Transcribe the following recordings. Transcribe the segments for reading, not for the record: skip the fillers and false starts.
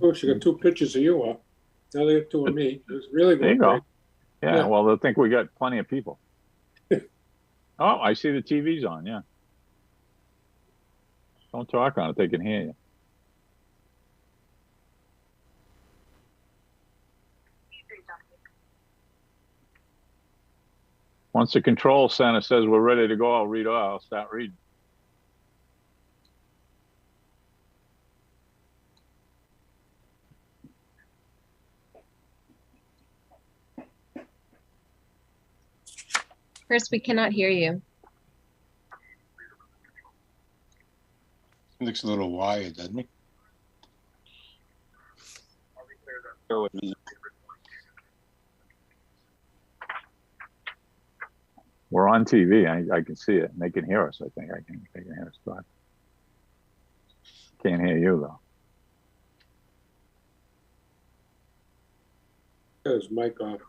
Oh, she got two pictures of you up. Now they have two of me. It's really There you going go. Yeah, Yeah. well, they'll think we got plenty of people. Oh, I see the TV's on, yeah. Don't talk on it, they can hear you. Once the control center says we're ready to go, I'll start reading. Chris, we cannot hear you. He looks a little wired, doesn't he? Bear with me. We're on TV. I can see it, and they can hear us. I think they can hear us talk. Can't hear you though. Got his mic off.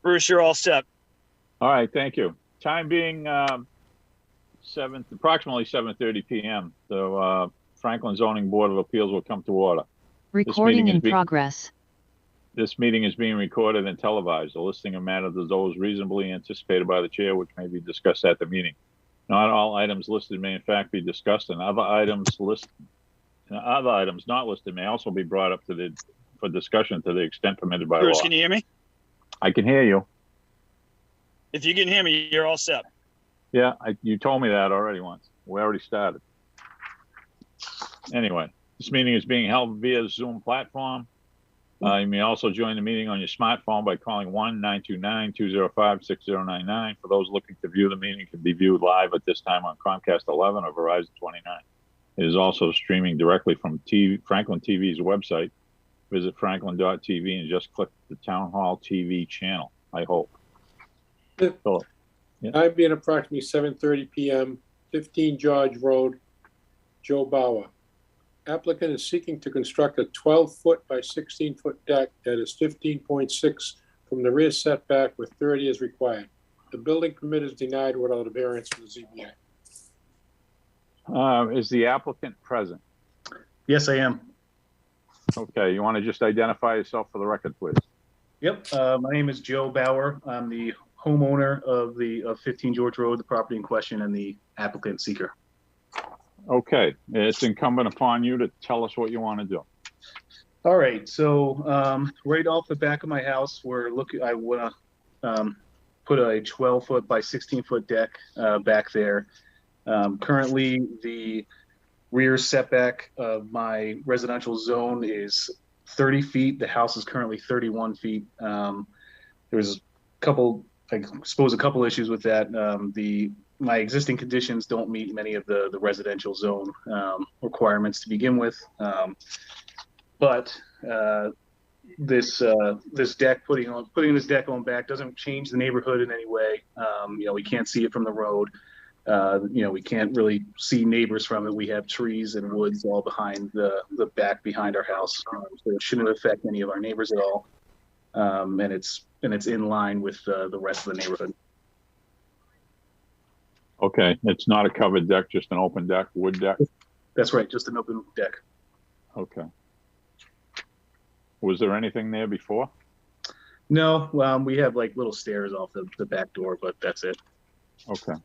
Bruce, you're all set. All right, thank you. Time being approximately 7:30 p.m. The Franklin Zoning Board of Appeals will come to order. Recording in progress. This meeting is being recorded and televised. A listing of matters of those reasonably anticipated by the chair, which may be discussed at the meeting. Not all items listed may in fact be discussed, and other items not listed may also be brought up for discussion to the extent permitted by Bruce, law. can you hear me? I can hear you. If you can hear me, you're all set. Yeah, you told me that already once. We already started. Anyway, this meeting is being held via Zoom platform. You may also join the meeting on your smartphone by calling 1-929-205-6099. For those looking to view the meeting, it can be viewed live at this time on Comcast 11 or Verizon 29. It is also streaming directly from Franklin TV's website. Visit franklin.tv and just click the Town Hall TV channel, I hope. Yeah. Philip. Yeah. Time being approximately 7:30 p.m., 15 George Road, Joe Bauer. Applicant is seeking to construct a 12-foot by 16-foot deck that is 15.6 from the rear setback with 30 as required. The building permit is denied without a variance from the ZBA. Is the applicant present? Yes, I am. Okay, you want to just identify yourself for the record, please? Yep. My name is Joe Bauer. I'm the homeowner of 15 George Road, the property in question, and the applicant seeker. Okay, it's incumbent upon you to tell us what you want to do. All right. So right off the back of my house, I want to put a 12-foot by 16-foot deck back there. Currently, the rear setback of my residential zone is 30 feet. The house is currently 31 feet. There's a couple issues with that. My existing conditions don't meet many of the residential zone requirements to begin with. But this deck, putting this deck on back doesn't change the neighborhood in any way. We can't see it from the road. We can't really see neighbors from it. We have trees and woods all behind the back behind our house, so it shouldn't affect any of our neighbors at all. And it's in line with the rest of the neighborhood. Okay, it's not a covered deck, just an open deck, wood deck? That's right, just an open deck. Okay. Was there anything there before? No, we have like little stairs off the back door, but that's it. Okay.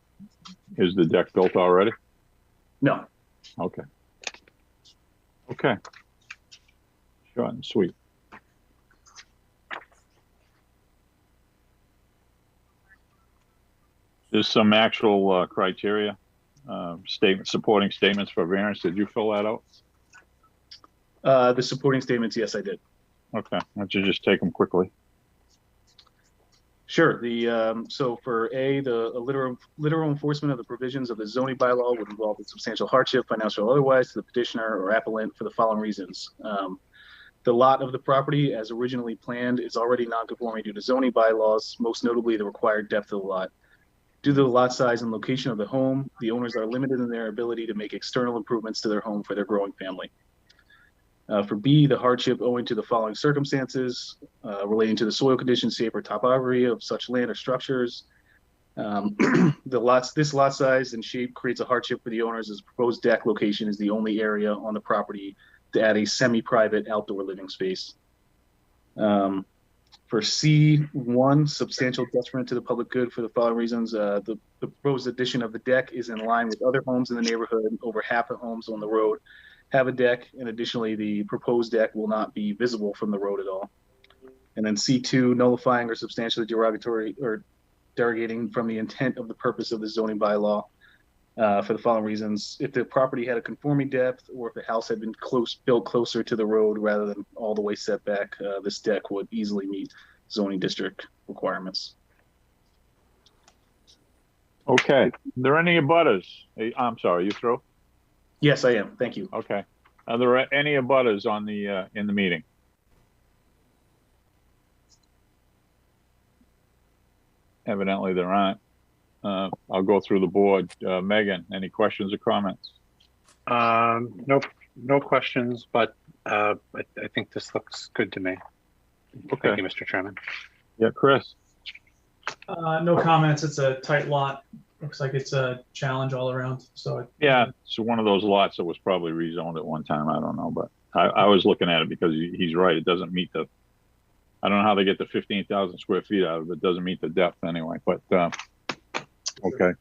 Is the deck built already? No. Okay. Okay. Short and sweet. There's some actual criteria, supporting statements for variance. Did you fill that out? The supporting statements, yes, I did. Okay, why don't you just take them quickly? Sure. So for A, the literal enforcement of the provisions of the zoning bylaw would involve a substantial hardship, financial or otherwise, to the petitioner or applicant for the following reasons. The lot of the property, as originally planned, is already non-conforming due to zoning bylaws, most notably the required depth of the lot. Due to the lot size and location of the home, the owners are limited in their ability to make external improvements to their home for their growing family. For B, the hardship owing to the following circumstances relating to the soil conditions, shape, or topography of such land or structures. This lot size and shape creates a hardship for the owners as proposed deck location is the only area on the property to add a semi-private outdoor living space. For C1, substantial detriment to the public good for the following reasons. The proposed addition of the deck is in line with other homes in the neighborhood. Over half the homes on the road have a deck, and additionally, the proposed deck will not be visible from the road at all. And then C2, nullifying or substantially derogatory or derogating from the intent of the purpose of the zoning bylaw for the following reasons. If the property had a conforming depth, or if the house had been built closer to the road rather than all the way set back, this deck would easily meet zoning district requirements. Okay. Are there any abutters? I'm sorry, you through? Yes, I am. Thank you. Okay. Are there any abutters on the in the meeting? Evidently there aren't. I'll go through the board. Megan, any questions or comments? Nope, no questions, but I think this looks good to me. Okay. Thank you, Mr. Chairman. Yeah, Chris. No comments. It's a tight lot. Looks like it's a challenge all around. So Yeah, it's one of those lots that was probably rezoned at one time. I don't know, but I was looking at it because he's right. It doesn't meet the. I don't know how they get the 15,000 square feet out of it. It doesn't meet the depth anyway. But okay.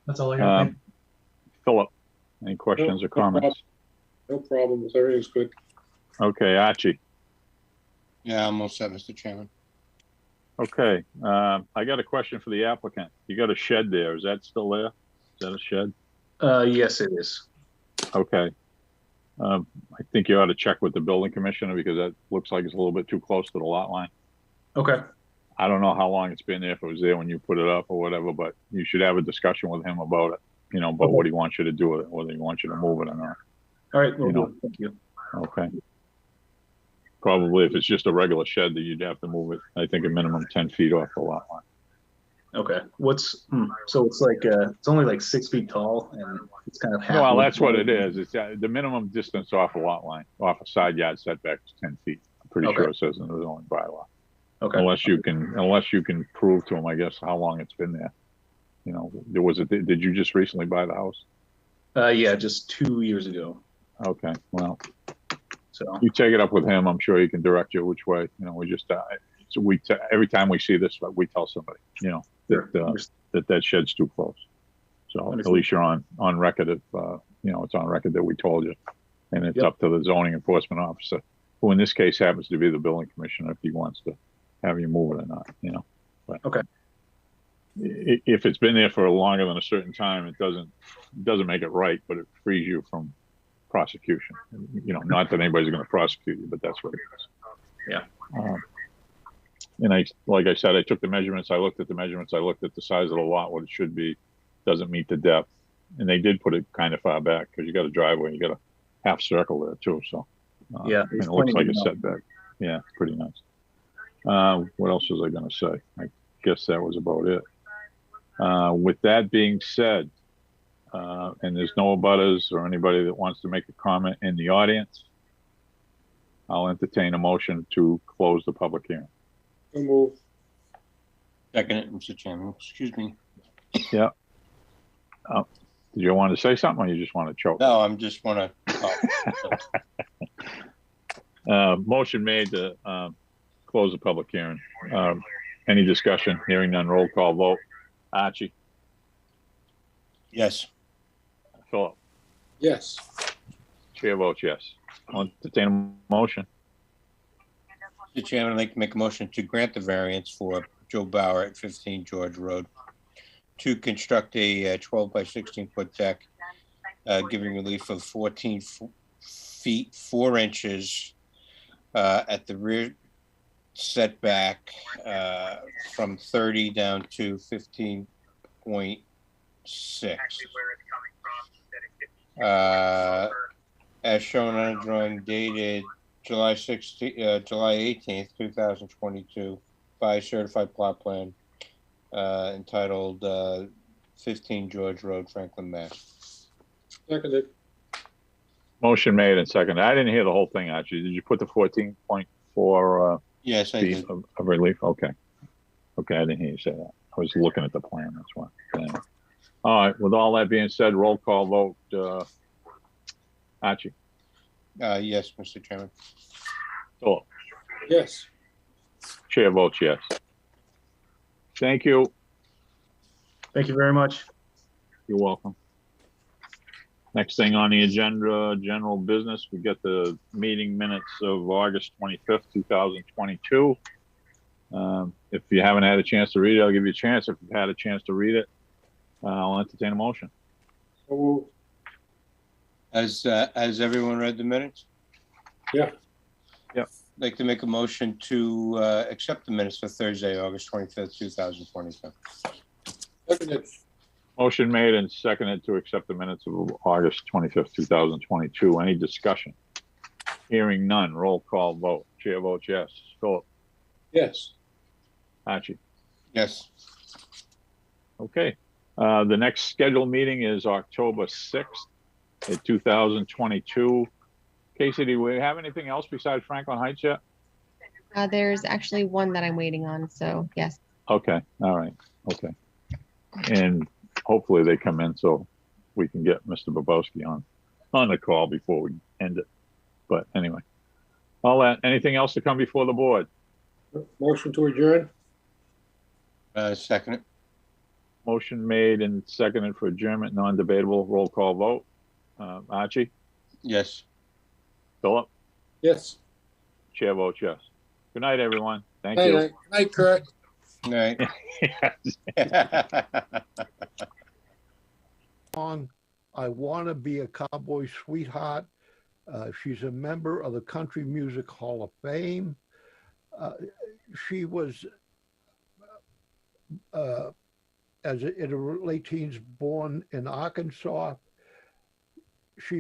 that's all I got. Philip, any questions or comments? No problems. Everything's good. Okay, Archie. Yeah, I'm all set, Mr. Chairman. Okay, I got a question for the applicant. You got a shed there. Is that still there? Is that a shed? Yes, it is. Okay. I think you ought to check with the building commissioner because that looks like it's a little bit too close to the lot line. Okay. I don't know how long it's been there, if it was there when you put it up or whatever, but you should have a discussion with him about it, you know, about what he wants you to do with it, whether he wants you to move it or not. All right. Well, You know. thank you. Okay. Probably if it's just a regular shed, that you'd have to move it, I think a minimum 10 feet off the lot line. Okay. So it's like it's only like 6 feet tall and it's kind of half. Well, that's what it is. It's the minimum distance off a lot line, off a side yard setback is 10 feet. I'm pretty Okay. sure it says in the zoning bylaw. Okay. Unless you can prove to them, I guess, how long it's been there. You know, did you just recently buy the house? Yeah, just 2 years ago. Okay, well, So you take it up with him. I'm sure he can direct you which way. You know, we just every time we see this, we tell somebody, you know, that shed's too close. So at Understood. least you're on record of, you know, it's on record that we told you, and it's up to the zoning enforcement officer, who in this case happens to be the building commissioner, if he wants to have you move it or not, you know. But Okay. If it's been there for longer than a certain time, it doesn't make it right, but it frees you from prosecution. You know, not that anybody's going to prosecute you, but that's what it is. Yeah. And like I said, I took the measurements. I looked at the measurements. I looked at the size of the lot, what it should be. Doesn't meet the depth, and they did put it kind of far back because you got a driveway, you got a half circle there too. So Yeah, and it looks like a setback. Yeah, pretty nice. What else was I going to say? I guess that was about it. With that being said, and there's no abutters or anybody that wants to make a comment in the audience, I'll entertain a motion to close the public hearing. So move. Second it, Mr. Chairman. Excuse me. Yeah. Did you want to say something, or you just want to choke? No, I'm just want to. Motion made to close the public hearing. Any discussion? Hearing none. Roll call vote. Archie. Yes. Philip. Yes. Chair votes yes. I'll entertain a motion. Mr. Chairman, I'd like to make a motion to grant the variance for Joe Bauer at 15 George Road to construct a 12 by 16 foot deck, giving relief of 14 feet 4 inches at the rear setback from 30 down to 15.6. As shown on a drawing dated July 18th, 2022, by certified plot plan entitled 15 George Road, Franklin, Mass. Seconded. Motion made and seconded. I didn't hear the whole thing, actually. Did you put the 14.4 Yes, I feet did. of relief? Okay. Okay, I didn't hear you say that. I was looking at the plan, that's why. Anyway. All right, with all that being said, roll call vote, Archie, Yes, Mr. Chairman. Philip, Yes. chair votes yes. Thank you. Thank you very much. You're welcome. Next thing on the agenda, general business, we get the meeting minutes of August 25th, 2022. If you haven't had a chance to read it, I'll give you a chance. If you've had a chance to read it, I'll entertain a motion. So moved. Has everyone read the minutes? Yeah. Yep. I'd like to make a motion to accept the minutes for Thursday, August 25th, 2022. Seconded. Motion made and seconded to accept the minutes of August 25th, 2022. Any discussion? Hearing none. Roll call vote. Chair votes yes. Philip, Yes. Archie. Yes. Okay. The next scheduled meeting is October 6th at 2022. Casey, do we have anything else besides Franklin Heights yet? There's actually one that I'm waiting on, so yes. Okay. All right. Okay. And hopefully they come in so we can get Mr. Bobowski on the call before we end it. But anyway, all that, anything else to come before the board? Motion to adjourn? Second it. Motion made and seconded for adjournment, non-debatable, roll call vote. Archie, Yes. Philip, Yes. chair votes yes. Good night, everyone. Thank Night, you. night. Night, Kurt. All right. song, I Want to Be a Cowboy Sweetheart. She's a member of the Country Music Hall of Fame. She was, in her late teens, born in Arkansas.